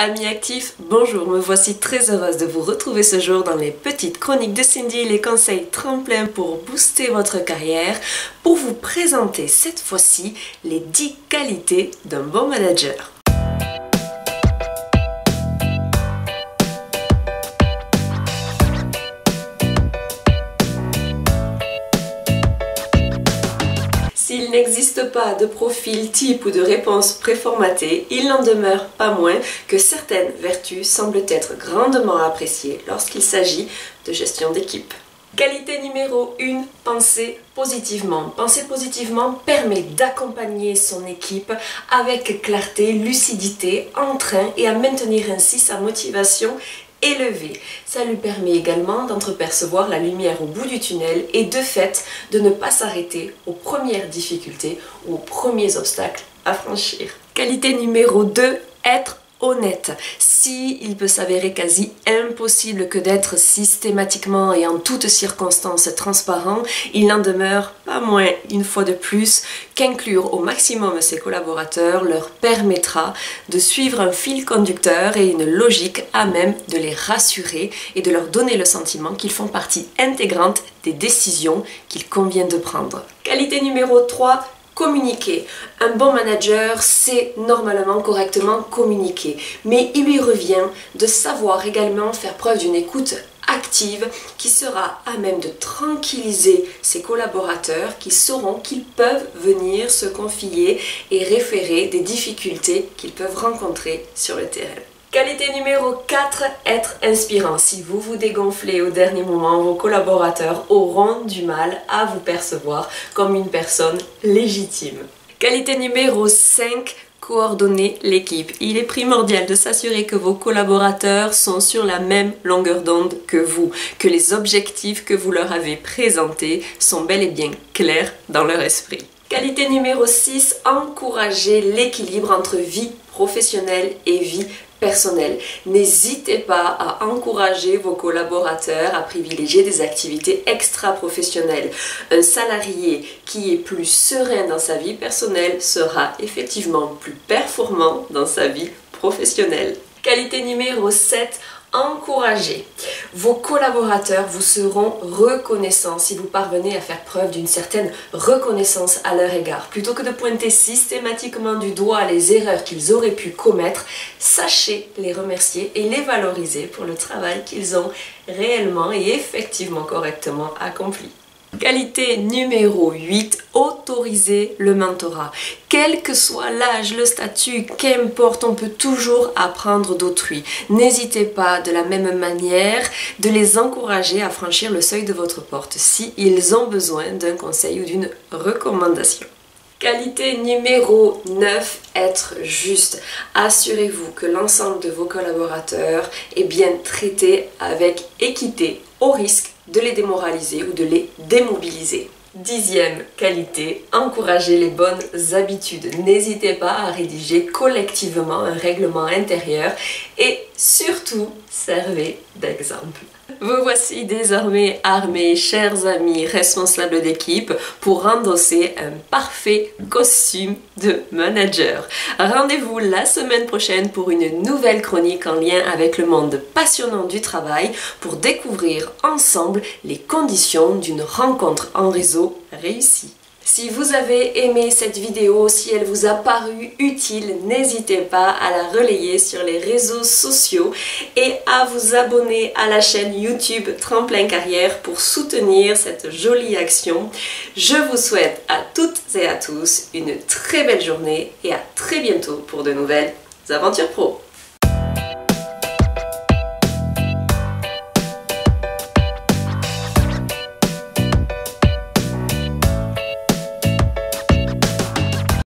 Amis actifs, bonjour, me voici très heureuse de vous retrouver ce jour dans les petites chroniques de Cindy, les conseils tremplins pour booster votre carrière, pour vous présenter cette fois-ci les 10 qualités d'un bon manager. S'il n'existe pas de profil type ou de réponse préformatée, il n'en demeure pas moins que certaines vertus semblent être grandement appréciées lorsqu'il s'agit de gestion d'équipe. Qualité numéro 1, penser positivement. Penser positivement permet d'accompagner son équipe avec clarté, lucidité, entrain et à maintenir ainsi sa motivation élevé. Ça lui permet également d'entrepercevoir la lumière au bout du tunnel et de fait de ne pas s'arrêter aux premières difficultés ou aux premiers obstacles à franchir. Qualité numéro 2, être honnête. Si il peut s'avérer quasi impossible que d'être systématiquement et en toutes circonstances transparent, il n'en demeure pas moins, une fois de plus, qu'inclure au maximum ses collaborateurs leur permettra de suivre un fil conducteur et une logique à même de les rassurer et de leur donner le sentiment qu'ils font partie intégrante des décisions qu'il convient de prendre. Qualité numéro 3, communiquer. Un bon manager sait normalement correctement communiquer, mais il lui revient de savoir également faire preuve d'une écoute active qui sera à même de tranquilliser ses collaborateurs qui sauront qu'ils peuvent venir se confier et référer des difficultés qu'ils peuvent rencontrer sur le terrain. Qualité numéro 4, être inspirant. Si vous vous dégonflez au dernier moment, vos collaborateurs auront du mal à vous percevoir comme une personne légitime. Qualité numéro 5, coordonner l'équipe. Il est primordial de s'assurer que vos collaborateurs sont sur la même longueur d'onde que vous, que les objectifs que vous leur avez présentés sont bel et bien clairs dans leur esprit. Qualité numéro 6, encourager l'équilibre entre vie professionnelle et vie personnelle. N'hésitez pas à encourager vos collaborateurs à privilégier des activités extra-professionnelles. Un salarié qui est plus serein dans sa vie personnelle sera effectivement plus performant dans sa vie professionnelle. Qualité numéro 7, encourager. Vos collaborateurs vous seront reconnaissants si vous parvenez à faire preuve d'une certaine reconnaissance à leur égard. Plutôt que de pointer systématiquement du doigt les erreurs qu'ils auraient pu commettre, sachez les remercier et les valoriser pour le travail qu'ils ont réellement et effectivement correctement accompli. Qualité numéro 8, autoriser le mentorat. Quel que soit l'âge, le statut, qu'importe, on peut toujours apprendre d'autrui. N'hésitez pas de la même manière de les encourager à franchir le seuil de votre porte si ils ont besoin d'un conseil ou d'une recommandation. Qualité numéro 9, être juste. Assurez-vous que l'ensemble de vos collaborateurs est bien traité avec équité, au risque de les démoraliser ou de les démobiliser. 10e qualité, encourager les bonnes habitudes. N'hésitez pas à rédiger collectivement un règlement intérieur et surtout, servez d'exemple. Vous voici désormais armés, chers amis responsables d'équipe, pour endosser un parfait costume de manager. Rendez-vous la semaine prochaine pour une nouvelle chronique en lien avec le monde passionnant du travail pour découvrir ensemble les conditions d'une rencontre en réseau réussie. Si vous avez aimé cette vidéo, si elle vous a paru utile, n'hésitez pas à la relayer sur les réseaux sociaux et à vous abonner à la chaîne YouTube Tremplin Carrière pour soutenir cette jolie action. Je vous souhaite à toutes et à tous une très belle journée et à très bientôt pour de nouvelles aventures pro.